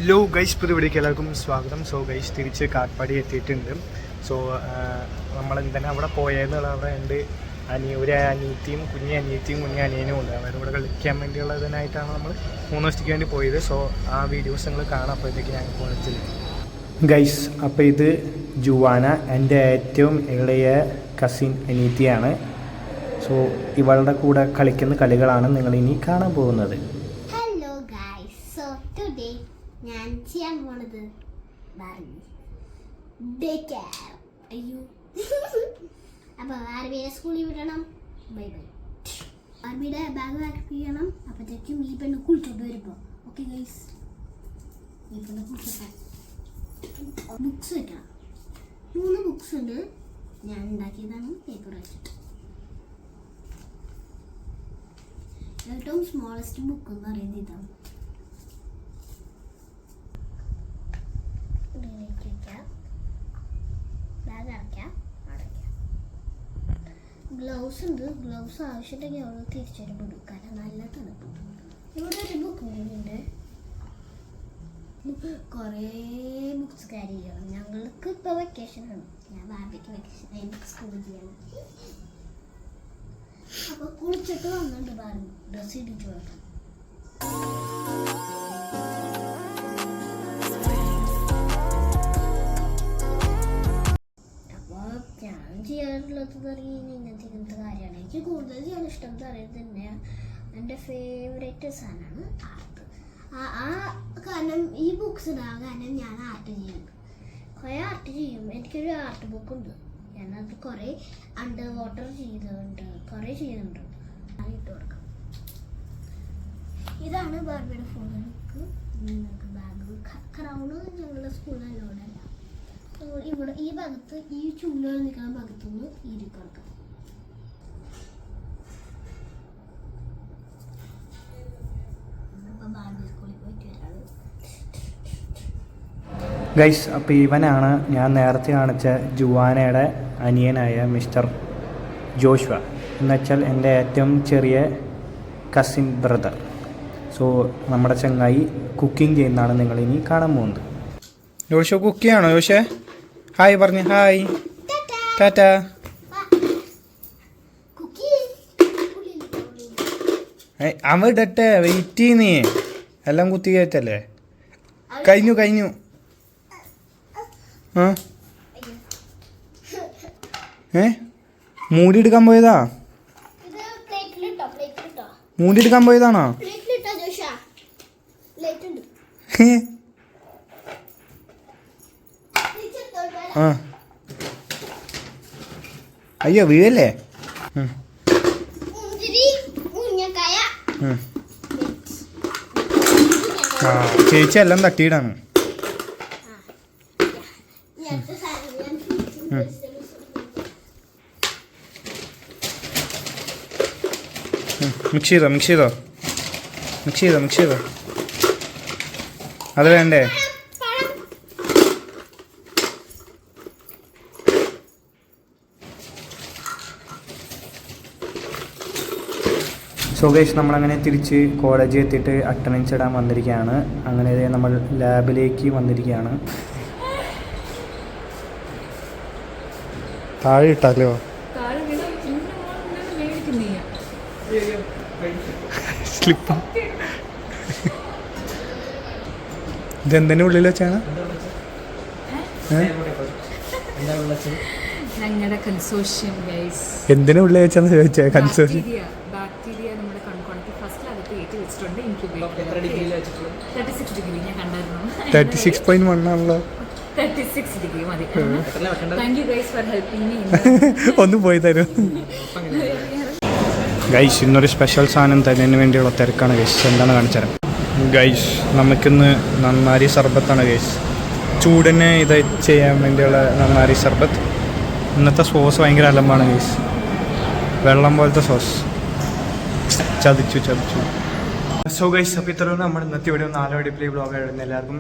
Hello guys, പുതിയവിടേക്ക് എല്ലാവർക്കും സ്വാഗതം. So guys, തിരിച്ച് കാട്ട്പാടി എത്തിയിട്ടുണ്ട്. സോ നമ്മളെന്താണ് അവിടെ പോയതെന്നുള്ള അവിടെ ഉണ്ട്. ഒരു അനിയത്തിയും കുഞ്ഞി അനിയനും ഉണ്ട്. അവരിവിടെ കളിക്കാൻ വേണ്ടിയുള്ളതിനായിട്ടാണ് നമ്മൾ 3 ദിവസത്തേക്ക് വേണ്ടി പോയത്. സോ ആ വീഡിയോസ് നിങ്ങൾ കാണാം. അപ്പോഴത്തേക്ക് ഞാൻ കോളേജിൽ ഗൈസ്. അപ്പോൾ ഇത് ജുവാന, എൻ്റെ ഏറ്റവും ഇളയ കസിൻ അനിയത്തിയാണ്. സോ ഇവളുടെ കൂടെ കളിക്കുന്ന കളികളാണ് നിങ്ങളിനി കാണാൻ പോകുന്നത്. ഹലോ ഗൈസ്, സോ ടുഡേ ഞാൻ ചെയ്യാൻ പോണത് അയ്യോ അപ്പോൾ ആർമിയെ സ്കൂളിൽ വിടണം. Bye bye. ആർമിയുടെ ബാഗ് പാക്ക് ചെയ്യണം. അപ്പോഴത്തേക്കും ഈ പെണ്ണ് കുളിച്ചോട്ട് വരുമ്പോൾ ഓക്കെ ഗൈസ്. ഈ പെണ്ണ് കുളിച്ചോട്ടെ. ബുക്സ് വെക്കണം. 3 ബുക്സ് ഉണ്ട്. ഞാൻ ഉണ്ടാക്കിയതാണ് പേപ്പർ വെച്ചിട്ട്. ഏറ്റവും സ്മോളസ്റ്റ് ബുക്ക് എന്ന് പറയുന്നത് ഇതാണ്. ബാഗ് അടയ്ക്കാം. ഗ്ലൗസ് ഉണ്ട്. ഗ്ലൗസ് ആവശ്യമുണ്ടെങ്കിൽ അവൾ തിരിച്ചൊരു കാരണം നല്ല തണുപ്പുണ്ട്. ഇവിടെ ഒരു ബുക്ക് ഉണ്ട്. കുറേ ബുക്സ് ക്യാരി ചെയ്യണം. ഞങ്ങൾക്ക് ഇപ്പോൾ വെക്കേഷനാണ്. ഞാൻ ബാബയ്ക്ക് വെക്കേഷൻ, എനിക്ക് സ്കൂളിൽ ചെയ്യണം. അപ്പോൾ കുളിച്ചിട്ട് വന്നിട്ട് ബാബി ഡ്രസ്സ് ഇടിച്ചു കൊടുക്കാം. ഞാൻ ചെയ്യാറുള്ളത് ഇങ്ങനത്തെ കാര്യമാണ്. എനിക്ക് കൂടുതൽ ചെയ്യാൻ ഇഷ്ടം എന്ന് പറയുന്നത് തന്നെ എൻ്റെ ഫേവറേറ്റ് സാധനമാണ് ആർട്ട്. ആ കാരണം ഈ ബുക്സ് ഉണ്ടാകാൻ കാരണം ഞാൻ ആർട്ട് ചെയ്യുന്നുണ്ട്. കുറേ ആർട്ട് ചെയ്യും. എനിക്കൊരു ആർട്ട് ബുക്കുണ്ട്. ഞാനത് കുറേ അണ്ടർ വാട്ടർ ചെയ്തിട്ടുണ്ട്. കുറേ ചെയ്യുന്നുണ്ട്. ഇട്ട് കൊടുക്കാം. ഇതാണ് ബാർബിയുടെ ഫോൺ ബുക്ക്. നിങ്ങൾക്ക് ബാഗ് ക്രൗണ് ഞങ്ങളുടെ സ്കൂളിൽ അലോഡല്ല. ഇവിടെ ഈ ഭാഗത്ത് ഈ ചൂടുകൾ നിൽക്കുന്ന ഭാഗത്തുനിന്ന് ഇരിക്കണം. ഗൈസ്, അപ്പോൾ ഇവനാണ് ഞാൻ നേരത്തെ കാണിച്ച ജുവാനയുടെ അനിയനായ മിസ്റ്റർ ജോഷ്വ. എന്നുവെച്ചാൽ എൻ്റെ ഏറ്റവും ചെറിയ കസിൻ ബ്രദർ. സോ നമ്മുടെ ചങ്ങായി കുക്കിംഗ് ചെയ്യുന്നതാണ് നിങ്ങളിനി കാണാൻ പോകുന്നത്. ജോഷോ കുക്ക് ചെയ്യാണോ? ജോഷേ ഹായ് പറഞ്ഞു. ഹായ് ടാറ്റാ. അവ ഇടട്ടെ, വെയിറ്റ് ചെയ്യുന്നേ. എല്ലാം കുത്തി കയറ്റല്ലേ. കഴിഞ്ഞു. ആ മൂടി എടുക്കാൻ പോയതാണോ? ആ അയ്യോ, വീഴല്ലേ. ആ ചേച്ചി എല്ലാം തട്ടിയിടാണ്. മിക്സ് ചെയ്തോ. അത് വേണ്ടേ? സോ ഗൈസ്, നമ്മളങ്ങനെ തിരിച്ച് കോളേജിൽ എത്തിയിട്ട് അറ്റൻഡൻസ് ഇടാൻ വന്നിരിക്കുകയാണ്. അങ്ങനെ നമ്മൾ ലാബിലേക്ക് വന്നിരിക്കുകയാണ്. താഴെ ഇട്ടാലോ? സ്ലിപ്പ്. ഇതെന്തിൻ്റെ ഉള്ളിൽ വെച്ചാണ്? എന്തിനാ ഉള്ളിൽ വെച്ചാന്ന് ചോദിച്ചാൽ കൺസോഷ്യം. 36.1 ആണല്ലോ. ഒന്ന് പോയി തരും ഗൈസ്. ഇന്നൊരു സ്പെഷ്യൽ സാധനം തരുന്നതിന് വേണ്ടിയുള്ള തിരക്കാണ് ഗൈസ്. എന്താണ് കാണിച്ചാൽ ഗൈസ്, നമുക്കിന്ന് നന്നാരി സർബത്താണ് ഗൈസ്. ചൂടിന് ഇത് ചെയ്യാൻ വേണ്ടിയുള്ള നന്നാരി സർബത്ത്. ഇന്നത്തെ സോസ് ഭയങ്കര അലമ്പാണ് ഗൈസ്. വെള്ളം പോലത്തെ സോസ്. ചതിച്ചു. സോ ഗൈസ്, അപ്പോൾ ഇത്രയും നമ്മുടെ ഇന്നത്തെ വീഡിയോ 4 അടിപൊളി വ്ളോഗ് ആയിരുന്നു. എല്ലാവർക്കും